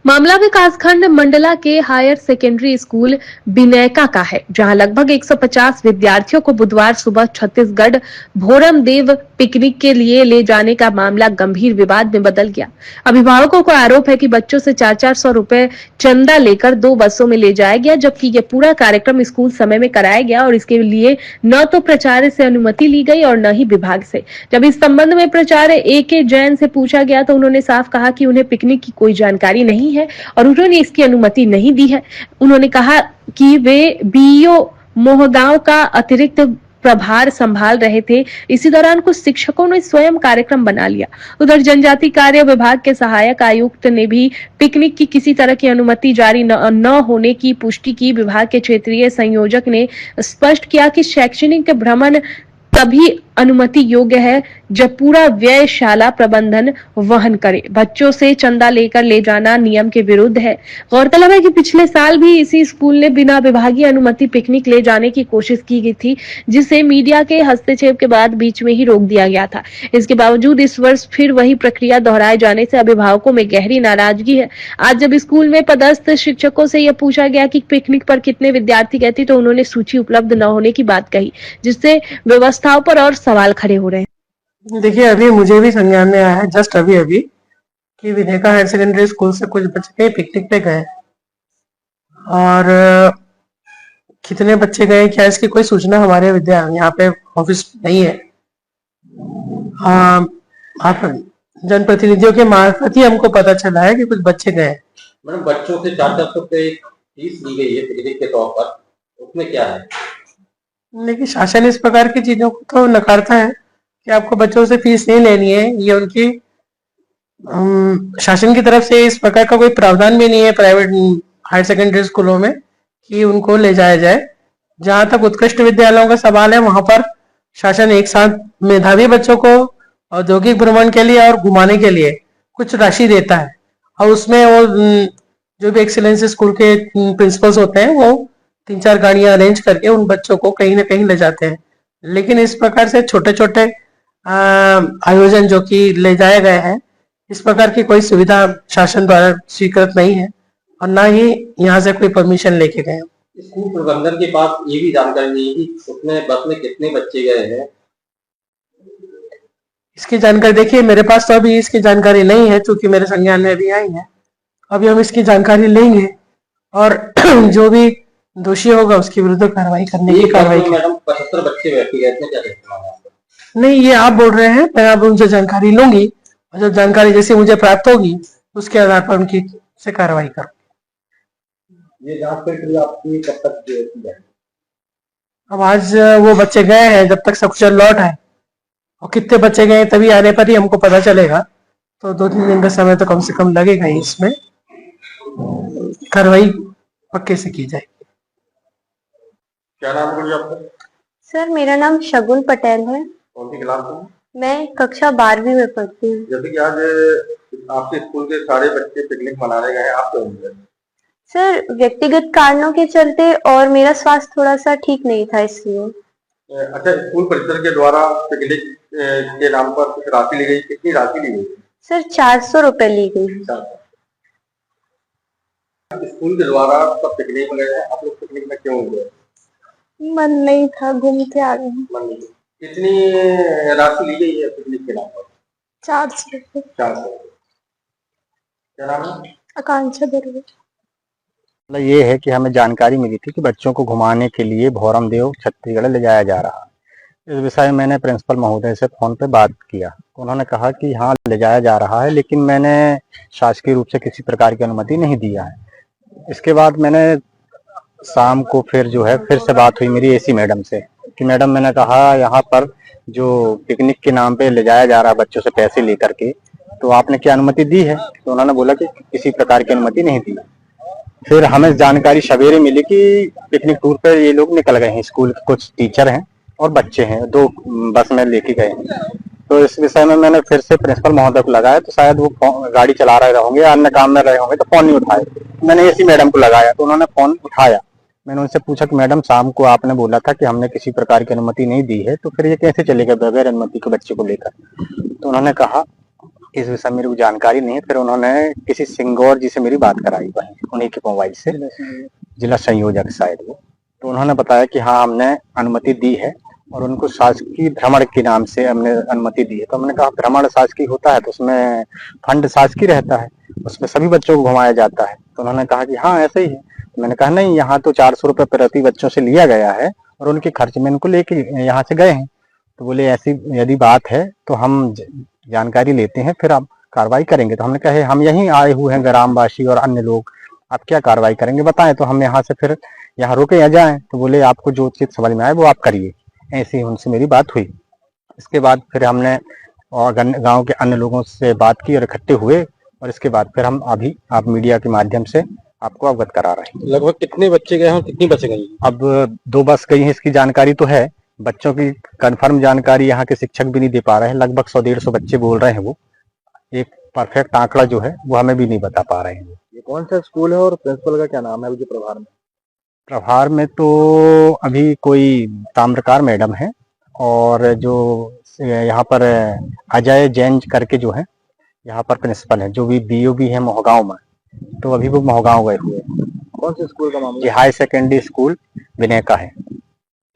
मामला विकासखंड मंडला के हायर सेकेंडरी स्कूल बिनैका का है, जहां लगभग 150 विद्यार्थियों को बुधवार सुबह छत्तीसगढ़ भोरमदेव पिकनिक के लिए ले जाने का मामला गंभीर विवाद में बदल गया। अभिभावकों को आरोप है कि बच्चों से 400-400 रुपए चंदा लेकर 2 बसों में ले जाया गया, जबकि यह पूरा कार्यक्रम स्कूल समय में कराया गया और इसके लिए न तो प्राचार्य से अनुमति ली गई और न ही विभाग से। जब इस संबंध में प्राचार्य ए.के. जैन से पूछा गया तो उन्होंने साफ कहा कि उन्हें पिकनिक की कोई जानकारी नहीं है और उन्होंने इसकी अनुमति नहीं दी है। उन्होंने कहा कि वे बीईओ मोहगांव का अतिरिक्त प्रभार संभाल रहे थे। इसी दौरान कुछ शिक्षकों ने स्वयं कार्यक्रम बना लिया। उधर जनजाति कार्य विभाग के सहायक आयुक्त ने भी पिकनिक की किसी तरह की अनुमति जारी न होने की पुष्टि की। विभाग के क्षेत्रीय संयोजक ने स्पष्ट किया कि शैक्षणिक भ्रमण तभी अनुमति योग्य है जब पूरा व्यय शाला प्रबंधन वहन करे। बच्चों से चंदा लेकर ले जाना नियम के विरुद्ध है। गौरतलब है कि पिछले साल भी इसी स्कूल ने बिना विभागीय अनुमति पिकनिक ले जाने की कोशिश की गई थी, जिसे मीडिया के हस्तक्षेप के बाद बीच में ही रोक दिया गया था। इसके बावजूद इस वर्ष फिर वही प्रक्रिया दोहराए जाने से अभिभावकों में गहरी नाराजगी है। आज जब स्कूल में पदस्थ शिक्षकों से यह पूछा गया कि पिकनिक पर कितने विद्यार्थी गए थे, तो उन्होंने सूची उपलब्ध न होने की बात कही, जिससे व्यवस्थाओं पर और सवाल खड़े हो रहे हैं। देखिए, अभी मुझे भी संज्ञान में आया है जस्ट अभी कि विनेका हायर सेकेंडरी स्कूल से कुछ बच्चे पिकनिक पे गए और कितने बच्चे गए क्या इसकी कोई सूचना हमारे यहाँ पे ऑफिस नहीं है। आप जनप्रतिनिधियों के मार्फत ही हमको पता चला है कि कुछ बच्चे गए। मैडम, बच्चों से 400 रुपए फीस ली गई है पिकनिक के तौर पर, उसमें क्या है? लेकिन शासन इस प्रकार की चीजों को तो नकारता है कि आपको बच्चों से फीस नहीं लेनी है। ये उनकी शासन की तरफ से इस प्रकार का कोई प्रावधान भी नहीं है प्राइवेट हायर सेकेंडरी स्कूलों में कि उनको ले जाया जाए। जहां तक उत्कृष्ट विद्यालयों का सवाल है, वहां पर शासन एक साथ मेधावी बच्चों को औद्योगिक भ्रमण के लिए और घुमाने के लिए कुछ राशि देता है और उसमें वो जो भी एक्सीलेंस स्कूल के प्रिंसिपल्स होते हैं वो 3-4 गाड़ियां अरेंज करके उन बच्चों को कहीं ना कहीं ले जाते हैं। लेकिन इस प्रकार से छोटे छोटे आयोजन जो कि ले जाए गए हैं, इस प्रकार की कोई सुविधा शासन द्वारा स्वीकृत नहीं है और ना ही यहाँ से कोई परमिशन लेके गए। स्कूल प्रबंधन के पास ये भी जानकारी नहीं है कि उसमें बस में कितने बच्चे गए हैं। इसकी जानकारी देखिए, मेरे पास तो अभी इसकी जानकारी नहीं है क्योंकि मेरे संज्ञान में अभी आई है। अभी हम इसकी जानकारी लेंगे और जो भी दोषी होगा उसके विरुद्ध कार्रवाई करने की कार्रवाई। मैडम, 75 बच्चे बैठे गए थे, क्या कहते हैं? नहीं, ये आप बोल रहे हैं, मैं अब उनसे जानकारी लूंगी और जब जानकारी जैसे मुझे प्राप्त होगी उसके आधार पर उनकी से कार्रवाई करूंगी। ये जांच प्रक्रिया आपकी कब तक की जाएगी? अब आज वो बच्चे गए हैं, जब तक सकुशल लौट है और कितने बच्चे गए तभी आने पर ही हमको पता चलेगा। तो 2-3 दिन का समय तो कम से कम लगेगा ही। इसमें कार्रवाई पक्के से की जाएगी। क्या नाम है आपका? सर, मेरा नाम शगुन पटेल है। कौन सी क्लास में? मैं कक्षा 12वीं में पढ़ती हूँ। जैसे कि आज आपके स्कूल के सारे बच्चे पिकनिक मनाने गए हैं, आप क्यों नहीं गए? सर, व्यक्तिगत कारणों के चलते और मेरा स्वास्थ्य थोड़ा सा ठीक नहीं था, इसलिए। अच्छा, स्कूल परिसर के द्वारा पिकनिक के नाम पर कुछ राशि ली गई, कितनी राशि ली गई? सर, 400 रुपए ली गई। स्कूल के द्वारा सब पिकनिक में गए, आप लोग पिकनिक में क्यों गए? मन नहीं था, घूम के आ गए। कितनी राशि ली गई है पिकनिक के नाम पर? 400 रुपए। 400। क्या नाम है? आकांक्षा दरवे। मतलब ये है कि हमें जानकारी मिली थी कि बच्चों को घुमाने के लिए भोरमदेव छत्तीसगढ़ ले जाया जा रहा है। इस विषय में मैंने प्रिंसिपल महोदय से फोन पे बात किया। उन्होंने कहा कि हाँ, ले जाया जा रहा है, लेकिन मैंने शासकीय रूप से किसी प्रकार की अनुमति नहीं दिया है। इसके बाद मैंने शाम को फिर से बात हुई मेरी एसी मैडम से कि मैडम, मैंने कहा यहाँ पर जो पिकनिक के नाम पे ले जाया जा रहा है बच्चों से पैसे लेकर के, तो आपने क्या अनुमति दी है? तो उन्होंने बोला कि किसी प्रकार की अनुमति नहीं दी। फिर हमें जानकारी सवेरे मिली कि पिकनिक टूर पे ये लोग निकल गए हैं। स्कूल के कुछ टीचर हैं और बच्चे हैं, 2 बस में लेके गए हैं। तो इस विषय में मैंने फिर से प्रिंसिपल महोदय को लगाया, तो शायद वो गाड़ी चला रहे होंगे, अन्य काम में रहे होंगे, तो फोन नहीं उठाए। मैंने एसी मैडम को लगाया तो उन्होंने फोन उठाया। मैंने उनसे पूछा कि मैडम, शाम को आपने बोला था कि हमने किसी प्रकार की अनुमति नहीं दी है, तो फिर ये कैसे चलेगा बगैर अनुमति के बच्चे को लेकर? तो उन्होंने कहा इस विषय में मेरे को जानकारी नहीं है। फिर उन्होंने किसी सिंगौर जी से मेरी बात कराई, वहीं उन्हीं के मोबाइल से, जिला संयोजक शायद वो। तो उन्होंने बताया कि हाँ हमने अनुमति दी है और उनको शासकीय भ्रमण के नाम से हमने अनुमति दी है। तो हमने कहा भ्रमण शासकीय होता है तो उसमें फंड शासकीय रहता है, उसमें सभी बच्चों को घुमाया जाता है। तो उन्होंने कहा कि हाँ ऐसे ही है। तो मैंने कहा नहीं, यहाँ तो 400 रुपये प्रति बच्चों से लिया गया है और उनके खर्च में इनको लेके यहाँ से गए हैं। तो बोले ऐसी यदि बात है तो हम जानकारी लेते हैं, फिर आप कार्रवाई करेंगे। तो हमने कहा हम यहीं आए हुए हैं ग्रामवासी और अन्य लोग, आप क्या कार्रवाई करेंगे बताएं, तो हम यहाँ से फिर यहाँ रुके या जाएं। तो बोले आपको जो चीज समझ में आए वो आप करिए। ऐसी उनसे मेरी बात हुई। इसके बाद फिर हमने और गांव के अन्य लोगों से बात की और इकट्ठे हुए, और इसके बाद फिर हम अभी आप मीडिया के माध्यम से आपको अवगत करा रहे हैं। लगभग कितने बच्चे गए हैं और कितनी बसें गई? अब 2 बस गई हैं, इसकी जानकारी तो है। बच्चों की कंफर्म जानकारी यहाँ के शिक्षक भी नहीं दे पा रहे हैं। लगभग 100-150 बच्चे बोल रहे हैं। वो एक परफेक्ट आंकड़ा जो है वो हमें भी नहीं बता पा रहे हैं। ये कौन सा स्कूल है और प्रिंसिपल का क्या नाम है अभी जो प्रभार में? प्रभार में तो अभी कोई ताम्रकार मैडम है, और जो यहाँ पर अजय जैन करके जो है यहाँ पर प्रिंसिपल है, जो भी बीओ भी है मोहगांव में। तो अभी वो मोहगांव गए हुए हैं। कौन से स्कूल का मामला? ये हाई सेकेंडरी स्कूल विनय का है।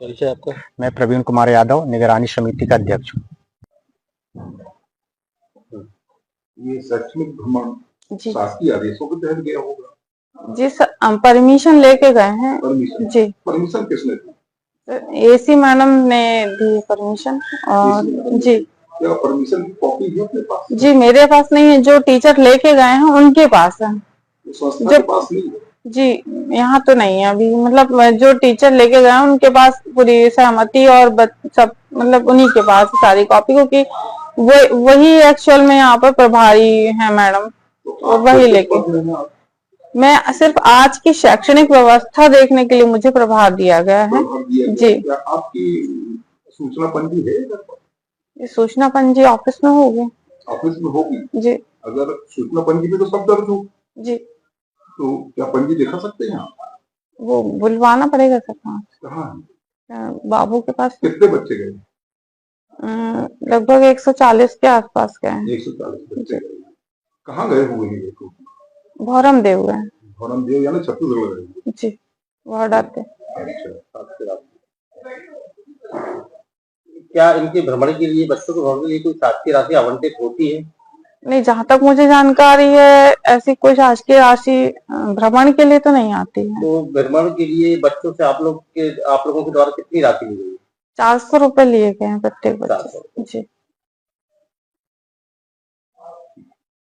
परिचय आपका? मैं प्रवीण कुमार यादव, निगरानी समिति का अध्यक्ष हूँ। ये शैक्षणिक भ्रमण जी शासकीय आदेशों के तहत गया होगा? जी परमिशन लेके गए हैं। परमिशन? जी परमिशन किसने दी? एसी मैडम ने दी परमिशन। और जी क्या परमिशन की कॉपी है अपने पास? जी मेरे पास नहीं है, जो टीचर लेके गए हैं उनके पास है। तो संस्था के पास नहीं है? जी यहाँ तो नहीं है अभी, मतलब जो टीचर लेके गए हैं उनके पास पूरी सहमति और सब, मतलब उन्हीं के पास सारी कॉपी, क्योंकि वही एक्चुअल में यहाँ पर प्रभारी है मैडम, तो वही लेके। मैं सिर्फ आज की शैक्षणिक व्यवस्था देखने के लिए मुझे प्रभार दिया गया है। जी क्या आपकी सूचना पंजी है? ये सूचना पंजी ऑफिस में होगी। ऑफिस में होगी? जी अगर सूचना पंजी में तो सब दर्ज हो, जी तो क्या पंजी दिखा सकते हैं आप? वो बुलवाना पड़ेगा सर। कहाँ है? बाबू के पास। कितने बच्चे गए? लगभग 140 के आसपास गए हैं। 140 बच्चे गए। कहाँ गए हुए हैं ये? भौरम देव गए। भौरम देव यानी छत्तीसगढ़ गए? जी बॉर्डर पे। अच्छा। क्या इनके भ्रमण के लिए, बच्चों के भ्रमण के लिए कोई शासकीय राशि आवंटित होती है? नहीं, जहाँ तक मुझे जानकारी है ऐसी कोई शासकीय राशि भ्रमण के लिए तो नहीं आती है। तो भ्रमण के लिए बच्चों से आप लोगों के द्वारा कितनी राशि ली गई? 400 रुपए लिए गए हैं प्रत्येक बच्चे। जी